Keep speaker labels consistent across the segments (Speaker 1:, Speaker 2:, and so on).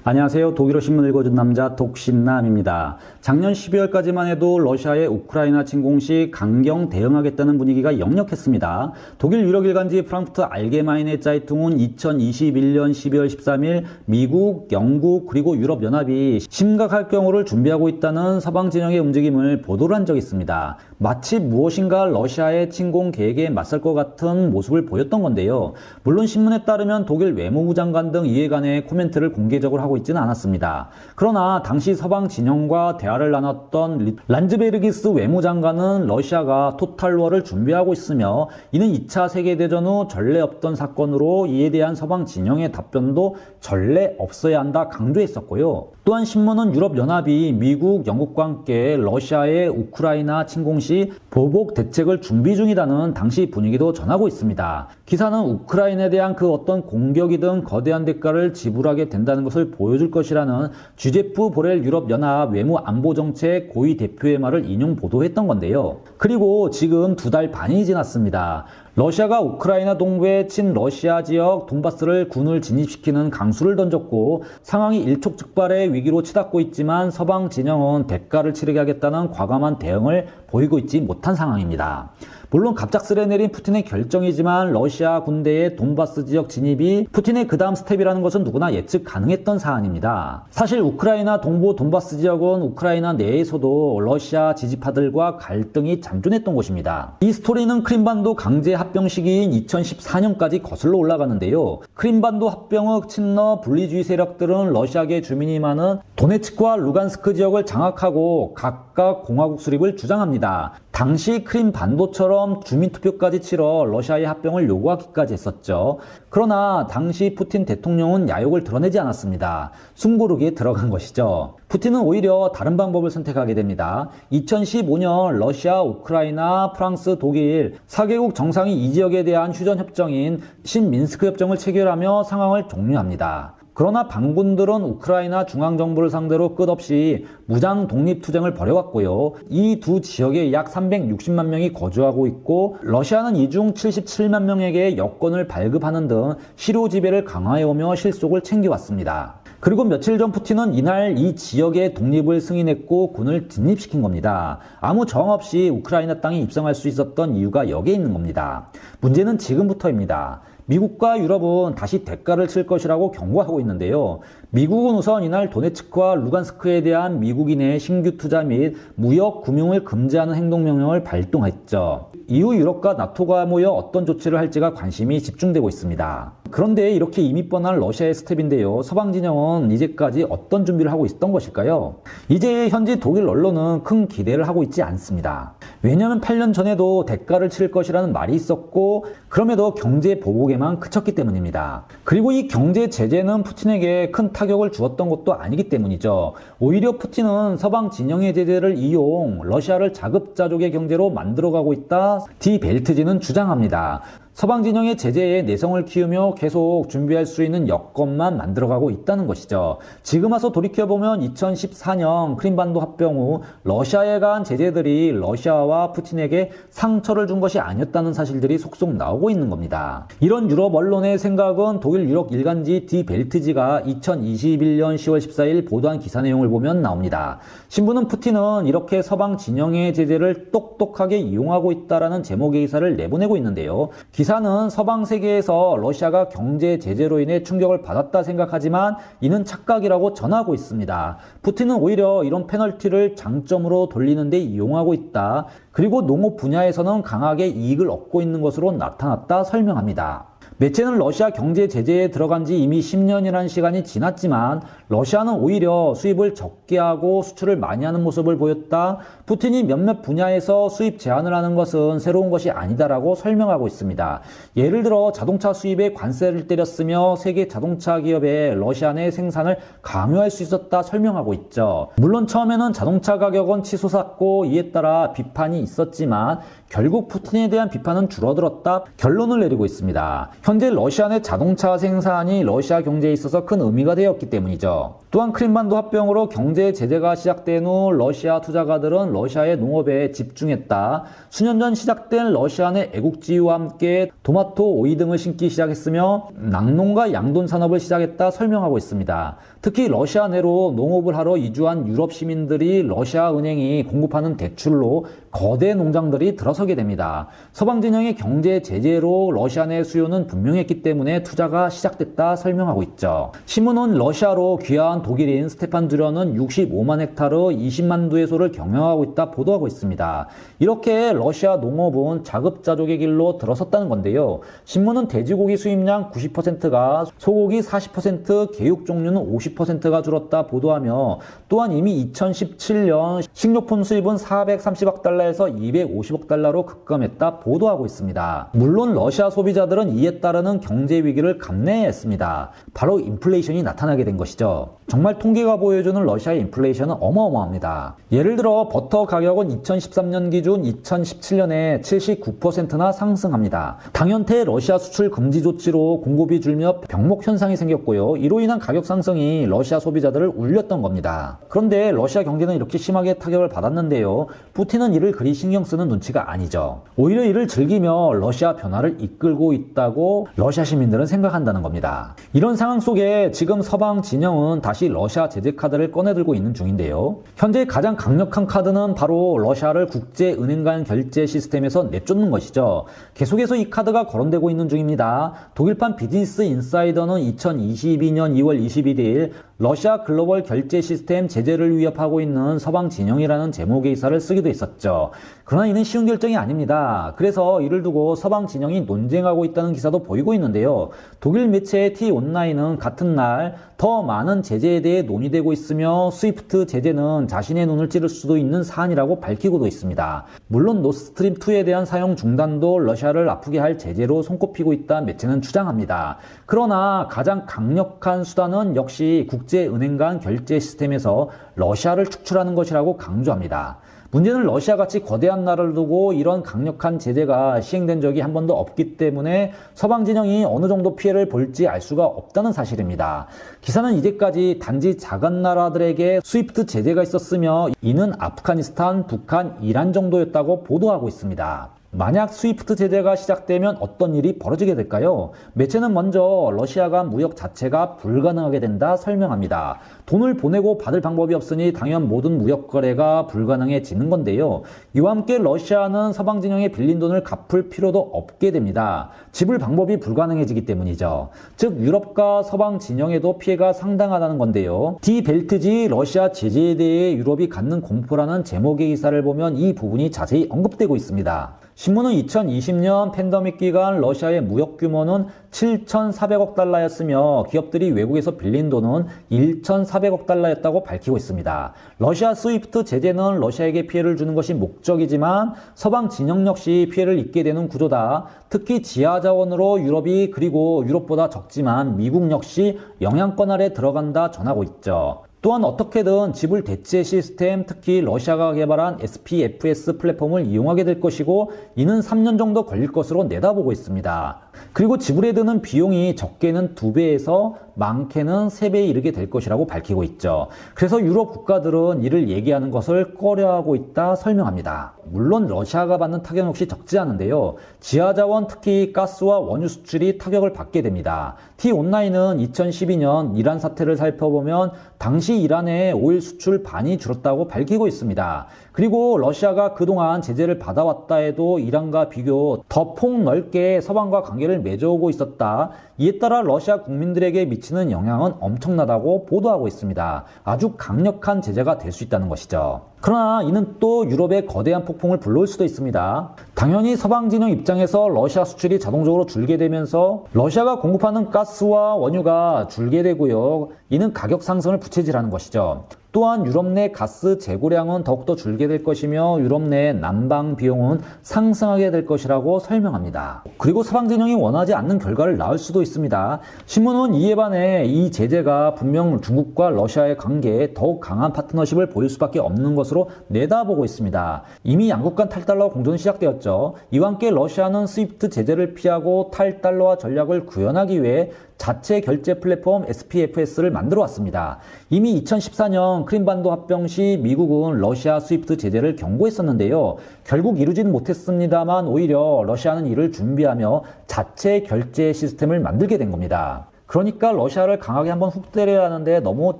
Speaker 1: 안녕하세요. 독일어 신문 읽어준 남자 독신남입니다. 작년 12월까지만 해도 러시아의 우크라이나 침공 시 강경 대응하겠다는 분위기가 역력했습니다. 독일 유력 일간지 프랑크푸르트 알게마이네 짜이퉁은 2021년 12월 13일 미국, 영국 그리고 유럽연합이 심각할 경우를 준비하고 있다는 서방 진영의 움직임을 보도를 한 적이 있습니다. 마치 무엇인가 러시아의 침공 계획에 맞설 것 같은 모습을 보였던 건데요. 물론 신문에 따르면 독일 외무부 장관 등 이에 관해 코멘트를 공개적으로 하고 있지는 않았습니다. 그러나 당시 서방 진영과 대화를 나눴던 란즈베르기스 외무장관은 러시아가 토탈워를 준비하고 있으며 이는 2차 세계대전 후 전례 없던 사건으로 이에 대한 서방 진영의 답변도 전례 없어야 한다 강조했었고요. 또한 신문은 유럽연합이 미국, 영국과 함께 러시아의 우크라이나 침공 시 보복 대책을 준비 중이라는 당시 분위기도 전하고 있습니다. 기사는 우크라이나에 대한 그 어떤 공격이든 거대한 대가를 지불하게 된다는 것을 보여줄 것이라는 주제프 보렐 유럽연합 외무안보정책 고위 대표의 말을 인용 보도했던 건데요. 그리고 지금 2달 반이 지났습니다. 러시아가 우크라이나 동부의 친러시아 지역 돈바스를 군을 진입시키는 강수를 던졌고 상황이 일촉즉발의 위기로 치닫고 있지만 서방 진영은 대가를 치르게 하겠다는 과감한 대응을 보이고 있지 못한 상황입니다. 물론 갑작스레 내린 푸틴의 결정이지만 러시아 군대의 돈바스 지역 진입이 푸틴의 그 다음 스텝이라는 것은 누구나 예측 가능했던 사안입니다. 사실 우크라이나 동부 돈바스 지역은 우크라이나 내에서도 러시아 지지파들과 갈등이 잠존했던 곳입니다. 이 스토리는 크림반도 강제 합병 시기인 2014년까지 거슬러 올라가는데요. 크림반도 합병의 친러 분리주의 세력들은 러시아계 주민이 많은 도네츠크와 루간스크 지역을 장악하고 각각 공화국 수립을 주장합니다. 당시 크림반도처럼 주민투표까지 치러 러시아의 합병을 요구하기까지 했었죠. 그러나 당시 푸틴 대통령은 야욕을 드러내지 않았습니다. 숨고르기에 들어간 것이죠. 푸틴은 오히려 다른 방법을 선택하게 됩니다. 2015년 러시아, 우크라이나, 프랑스, 독일 4개국 정상이 이 지역에 대한 휴전협정인 신민스크 협정을 체결하며 상황을 종료합니다. 그러나 반군들은 우크라이나 중앙정부를 상대로 끝없이 무장 독립투쟁을 벌여왔고요. 이 두 지역에 약 360만 명이 거주하고 있고 러시아는 이 중 77만 명에게 여권을 발급하는 등 실효 지배를 강화해오며 실속을 챙겨왔습니다. 그리고 며칠 전 푸틴은 이날 이 지역의 독립을 승인했고 군을 진입시킨 겁니다. 아무 정황 없이 우크라이나 땅에 입성할 수 있었던 이유가 여기에 있는 겁니다. 문제는 지금부터입니다. 미국과 유럽은 다시 대가를 칠 것이라고 경고하고 있는데요. 미국은 우선 이날 도네츠크와 루간스크에 대한 미국인의 신규 투자 및 무역, 금융을 금지하는 행동명령을 발동했죠. 이후 유럽과 나토가 모여 어떤 조치를 할지가 관심이 집중되고 있습니다. 그런데 이렇게 이미 뻔한 러시아의 스텝인데요. 서방 진영은 이제까지 어떤 준비를 하고 있었던 것일까요? 이제 현지 독일 언론은 큰 기대를 하고 있지 않습니다. 왜냐하면 8년 전에도 대가를 칠 것이라는 말이 있었고 그럼에도 경제 보복에만 그쳤기 때문입니다. 그리고 이 경제 제재는 푸틴에게 큰 타격을 주었던 것도 아니기 때문이죠. 오히려 푸틴은 서방 진영의 제재를 이용 러시아를 자급자족의 경제로 만들어가고 있다. 디 벨트지는 주장합니다. 서방 진영의 제재에 내성을 키우며 계속 준비할 수 있는 여건만 만들어가고 있다는 것이죠. 지금 와서 돌이켜보면 2014년 크림반도 합병 후 러시아에 가한 제재들이 러시아와 푸틴에게 상처를 준 것이 아니었다는 사실들이 속속 나오고 있는 겁니다. 이런 유럽 언론의 생각은 독일 유럽 일간지 디 벨트지가 2021년 10월 14일 보도한 기사 내용을 보면 나옵니다. 신문은 푸틴은 이렇게 서방 진영의 제재를 똑똑하게 이용하고 있다라는 제목의 기사를 내보내고 있는데요. 기사는 서방 세계에서 러시아가 경제 제재로 인해 충격을 받았다 생각하지만 이는 착각이라고 전하고 있습니다. 푸틴은 오히려 이런 페널티를 장점으로 돌리는 데 이용하고 있다. 그리고 농업 분야에서는 강하게 이익을 얻고 있는 것으로 나타났다 설명합니다. 매체는 러시아 경제 제재에 들어간 지 이미 10년이라는 시간이 지났지만 러시아는 오히려 수입을 적게 하고 수출을 많이 하는 모습을 보였다. 푸틴이 몇몇 분야에서 수입 제한을 하는 것은 새로운 것이 아니다라고 설명하고 있습니다. 예를 들어 자동차 수입에 관세를 때렸으며 세계 자동차 기업에 러시아 내 생산을 강요할 수 있었다 설명하고 있죠. 물론 처음에는 자동차 가격은 치솟았고 이에 따라 비판이 있었지만 결국 푸틴에 대한 비판은 줄어들었다 결론을 내리고 있습니다. 현재 러시아 내 자동차 생산이 러시아 경제에 있어서 큰 의미가 되었기 때문이죠. 또한 크림반도 합병으로 경제 제재가 시작된 후 러시아 투자가들은 러시아의 농업에 집중했다. 수년 전 시작된 러시아 내 애국지와 함께 토마토, 오이 등을 심기 시작했으며 낙농과 양돈 산업을 시작했다 설명하고 있습니다. 특히 러시아 내로 농업을 하러 이주한 유럽 시민들이 러시아 은행이 공급하는 대출로 거대 농장들이 들어서게 됩니다. 서방 진영의 경제 제재로 러시아 내 수요는 분명했기 때문에 투자가 시작됐다 설명하고 있죠. 신문은 러시아로 귀화한 독일인 스테판 듀런은 65만 헥타르 20만 두에소를 경영하고 있다 보도하고 있습니다. 이렇게 러시아 농업은 자급자족의 길로 들어섰다는 건데요. 신문은 돼지고기 수입량 90%가, 소고기 40%, 개육 종류는 50%가 줄었다 보도하며 또한 이미 2017년 식료품 수입은 430억 달러에서 250억 달러로 급감했다 보도하고 있습니다. 물론 러시아 소비자들은 이에 따르는 경제 위기를 감내해야 했습니다. 바로 인플레이션이 나타나게 된 것이죠. 정말 통계가 보여주는 러시아의 인플레이션은 어마어마합니다. 예를 들어 버터 가격은 2013년 기준 2017년에 79%나 상승합니다. 당연태 러시아 수출 금지 조치로 공급이 줄며 병목 현상이 생겼고요. 이로 인한 가격 상승이 러시아 소비자들을 울렸던 겁니다. 그런데 러시아 경제는 이렇게 심하게 타격을 받았는데요. 푸틴은 이를 그리 신경 쓰는 눈치가 아니죠. 오히려 이를 즐기며 러시아 변화를 이끌고 있다고 러시아 시민들은 생각한다는 겁니다. 이런 상황 속에 지금 서방 진영은 다시 러시아 제재 카드를 꺼내들고 있는 중인데요. 현재 가장 강력한 카드는 바로 러시아를 국제은행 간 결제 시스템에서 내쫓는 것이죠. 계속해서 이 카드가 거론되고 있는 중입니다. 독일판 비즈니스 인사이더는 2022년 2월 21일 러시아 글로벌 결제 시스템 제재를 위협하고 있는 서방 진영이라는 제목의 기사를 쓰기도 했었죠. 그러나 이는 쉬운 결정이 아닙니다. 그래서 이를 두고 서방 진영이 논쟁하고 있다는 기사도 보이고 있는데요. 독일 매체 T-온라인은 같은 날 더 많은 제재에 대해 논의되고 있으며 스위프트 제재는 자신의 눈을 찌를 수도 있는 사안이라고 밝히고도 있습니다. 물론 노스트림2에 대한 사용 중단도 러시아를 아프게 할 제재로 손꼽히고 있다 매체는 주장합니다. 그러나 가장 강력한 수단은 역시 국제은행 간 결제 시스템에서 러시아를 축출하는 것이라고 강조합니다. 문제는 러시아같이 거대한 나라를 두고 이런 강력한 제재가 시행된 적이 한 번도 없기 때문에 서방 진영이 어느 정도 피해를 볼지 알 수가 없다는 사실입니다. 기사는 이제까지 단지 작은 나라들에게 스위프트 제재가 있었으며 이는 아프가니스탄, 북한, 이란 정도였다고 보도하고 있습니다. 만약 스위프트 제재가 시작되면 어떤 일이 벌어지게 될까요? 매체는 먼저 러시아가 무역 자체가 불가능하게 된다 설명합니다. 돈을 보내고 받을 방법이 없으니 당연 모든 무역 거래가 불가능해지는 건데요. 이와 함께 러시아는 서방 진영에 빌린 돈을 갚을 필요도 없게 됩니다. 지불 방법이 불가능해지기 때문이죠. 즉 유럽과 서방 진영에도 피해가 상당하다는 건데요. 디 벨트지 러시아 제재에 대해 유럽이 갖는 공포라는 제목의 기사를 보면 이 부분이 자세히 언급되고 있습니다. 신문은 2020년 팬데믹 기간 러시아의 무역 규모는 7,400억 달러였으며 기업들이 외국에서 빌린 돈은 1,400억 달러였다고 밝히고 있습니다. 러시아 스위프트 제재는 러시아에게 피해를 주는 것이 목적이지만 서방 진영 역시 피해를 입게 되는 구조다. 특히 지하 자원으로 유럽이 그리고 유럽보다 적지만 미국 역시 영향권 아래 들어간다 전하고 있죠. 또한 어떻게든 지불 대체 시스템, 특히 러시아가 개발한 SPFS 플랫폼을 이용하게 될 것이고 이는 3년 정도 걸릴 것으로 내다보고 있습니다. 그리고 지불에 드는 비용이 적게는 2배에서 많게는 3배에 이르게 될 것이라고 밝히고 있죠. 그래서 유럽 국가들은 이를 얘기하는 것을 꺼려하고 있다 설명합니다. 물론 러시아가 받는 타격 역시 적지 않은데요. 지하자원 특히 가스와 원유 수출이 타격을 받게 됩니다. T-온라인은 2012년 이란 사태를 살펴보면 당시 이란의 오일 수출 반이 줄었다고 밝히고 있습니다. 그리고 러시아가 그동안 제재를 받아왔다 해도 이란과 비교 더 폭넓게 서방과 관계를 맺어오고 있었다. 이에 따라 러시아 국민들에게 미치는 영향은 엄청나다고 보도하고 있습니다. 아주 강력한 제재가 될 수 있다는 것이죠. 그러나 이는 또 유럽의 거대한 폭풍을 불러올 수도 있습니다. 당연히 서방 진영 입장에서 러시아 수출이 자동적으로 줄게 되면서 러시아가 공급하는 가스와 원유가 줄게 되고요. 이는 가격 상승을 부채질하는 것이죠. 또한 유럽 내 가스 재고량은 더욱더 줄게 될 것이며 유럽 내 난방 비용은 상승하게 될 것이라고 설명합니다. 그리고 서방 진영이 원하지 않는 결과를 낳을 수도 있습니다. 신문은 이에 반해 이 제재가 분명 중국과 러시아의 관계에 더욱 강한 파트너십을 보일 수밖에 없는 것으로 내다보고 있습니다. 이미 양국 간 탈달러 공존이 시작되었죠. 이와 함께 러시아는 스위프트 제재를 피하고 탈달러화 전략을 구현하기 위해 자체 결제 플랫폼 SPFS를 만들어 왔습니다. 이미 2014년 크림반도 합병 시 미국은 러시아 스위프트 제재를 경고했었는데요. 결국 이루지는 못했습니다만 오히려 러시아는 이를 준비하며 자체 결제 시스템을 만들게 된 겁니다. 그러니까 러시아를 강하게 한번 훅 때려야 하는데 너무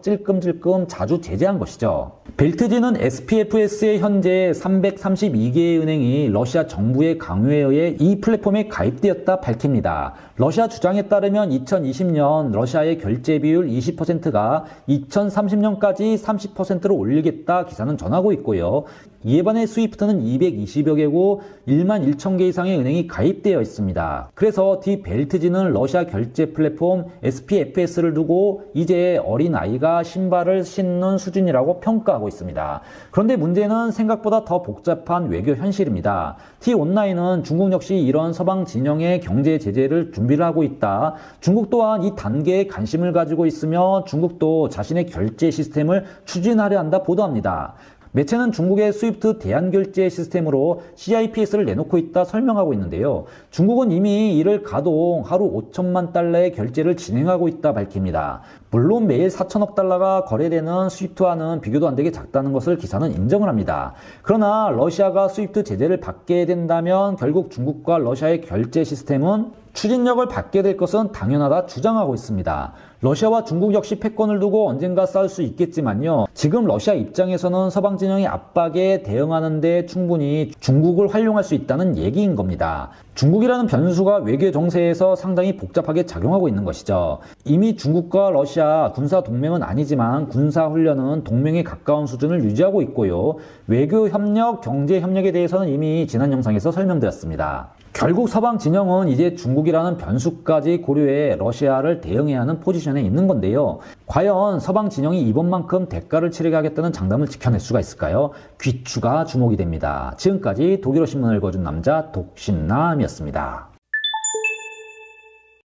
Speaker 1: 찔끔찔끔 자주 제재한 것이죠. 벨트지는 SPFS의 현재 332개의 은행이 러시아 정부의 강요에 의해 이 플랫폼에 가입되었다 밝힙니다. 러시아 주장에 따르면 2020년 러시아의 결제 비율 20%가 2030년까지 30%로 올리겠다 기사는 전하고 있고요. 이에 반해 스위프트는 220여 개국 1만 1천 개 이상의 은행이 가입되어 있습니다. 그래서 디벨트지는 러시아 결제 플랫폼 SPFS를 두고 이제 어린아이가 신발을 신는 수준이라고 평가하고 있습니다. 그런데 문제는 생각보다 더 복잡한 외교 현실입니다. T-온라인은 중국 역시 이런 서방 진영의 경제 제재를 준비를 하고 있다. 중국 또한 이 단계에 관심을 가지고 있으며 중국도 자신의 결제 시스템을 추진하려 한다 보도합니다. 매체는 중국의 스위프트 대안결제 시스템으로 CIPS를 내놓고 있다 설명하고 있는데요. 중국은 이미 이를 가동 하루 5천만 달러의 결제를 진행하고 있다 밝힙니다. 물론 매일 4천억 달러가 거래되는 스위프트와는 비교도 안 되게 작다는 것을 기사는 인정을 합니다. 그러나 러시아가 스위프트 제재를 받게 된다면 결국 중국과 러시아의 결제 시스템은 추진력을 받게 될 것은 당연하다 주장하고 있습니다. 러시아와 중국 역시 패권을 두고 언젠가 싸울 수 있겠지만요. 지금 러시아 입장에서는 서방 진영의 압박에 대응하는 데 충분히 중국을 활용할 수 있다는 얘기인 겁니다. 중국이라는 변수가 외교 정세에서 상당히 복잡하게 작용하고 있는 것이죠. 이미 중국과 러시아 군사 동맹은 아니지만 군사 훈련은 동맹에 가까운 수준을 유지하고 있고요. 외교 협력, 경제 협력에 대해서는 이미 지난 영상에서 설명드렸습니다. 결국 서방 진영은 이제 중국이라는 변수까지 고려해 러시아를 대응해야 하는 포지션에 있는 건데요. 과연 서방 진영이 이번만큼 대가를 치르게 하겠다는 장담을 지켜낼 수가 있을까요? 귀추가 주목이 됩니다. 지금까지 독일어 신문을 읽어준 남자 독신남이었습니다.